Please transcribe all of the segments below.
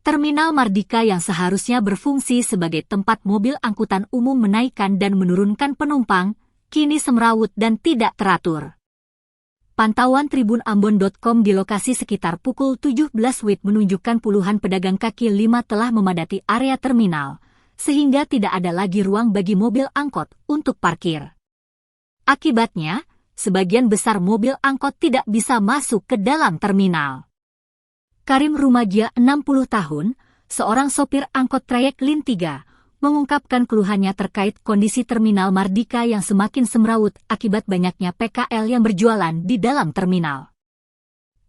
Terminal Mardika yang seharusnya berfungsi sebagai tempat mobil angkutan umum menaikkan dan menurunkan penumpang, kini semrawut dan tidak teratur. Pantauan tribunambon.com di lokasi sekitar pukul 17 WIB menunjukkan puluhan pedagang kaki lima telah memadati area terminal, sehingga tidak ada lagi ruang bagi mobil angkot untuk parkir. Akibatnya, sebagian besar mobil angkot tidak bisa masuk ke dalam terminal. Karim Rumagia, 60 tahun, seorang sopir angkot trayek Lin 3, mengungkapkan keluhannya terkait kondisi terminal Mardika yang semakin semrawut akibat banyaknya PKL yang berjualan di dalam terminal.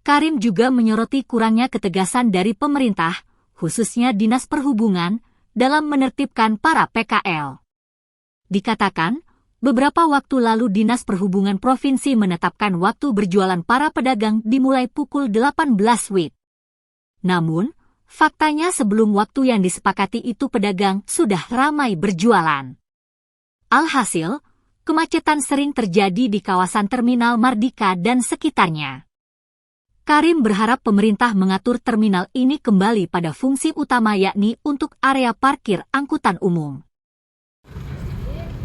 Karim juga menyoroti kurangnya ketegasan dari pemerintah, khususnya Dinas Perhubungan, dalam menertibkan para PKL. Dikatakan, beberapa waktu lalu Dinas Perhubungan Provinsi menetapkan waktu berjualan para pedagang dimulai pukul 18 WIB. Namun, faktanya sebelum waktu yang disepakati itu pedagang sudah ramai berjualan. Alhasil, kemacetan sering terjadi di kawasan terminal Mardika dan sekitarnya. Karim berharap pemerintah mengatur terminal ini kembali pada fungsi utama yakni untuk area parkir angkutan umum.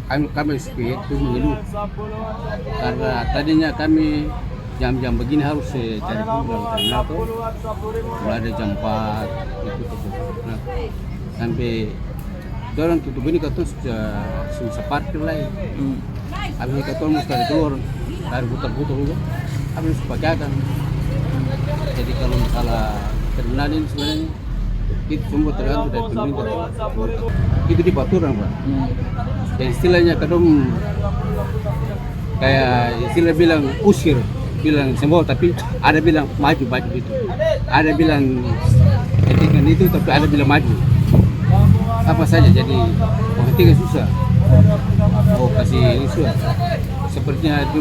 Kami speed itu mengeluh karena tadinya kami jam-jam begini harus cari pulang karena tuh mulai ada jam 4 itu tuh. Nah, sampai orang tutup ini katanya susah parkir lagi. Habis katanya mesti keluar dari putar-putar juga. Habis pakai. Jadi kalau misalnya terminal ini sebenarnya itu semua tergantung dari pemerintah. Itu di peraturan, Pak. Dan istilahnya kadang kayak istilah bilang usir, bilang semua, tapi ada bilang maju gitu. Ada bilang etikan itu, tapi ada bilang maju. Apa saja, jadi penghentikan susah. Oh kasih ini susah. Sepertinya itu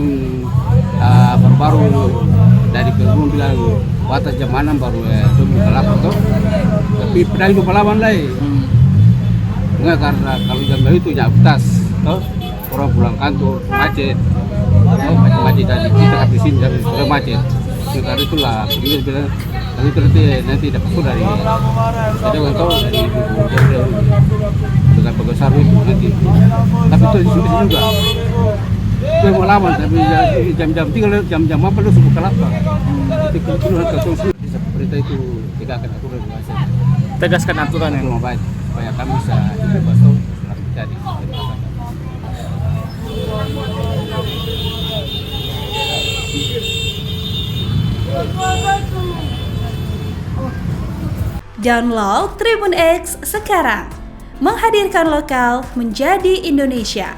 baru-baru dari Perhubungan bilang batas jam 6 baru itu balapan tuh. Tapi pedang itu balapan lagi. Enggak, karena kalau jam itu ya batas. Orang pulang kantor macet. Macet dari kita habis sini dari sudah macet. Sekarang itulah dia bilang nanti dapat sudah dari ada orang tahu dari dengan besar itu nanti. Tapi itu di sini juga. Itu mau lama tapi jam-jam tinggal jam-jam apa lu subuh kelapa. Itu harus konsumsi pemerintah itu tegakkan aturan biasa. Tegaskan aturan yang baik supaya kami bisa bebas tahu jadi. Download Tribun X sekarang, menghadirkan lokal menjadi Indonesia.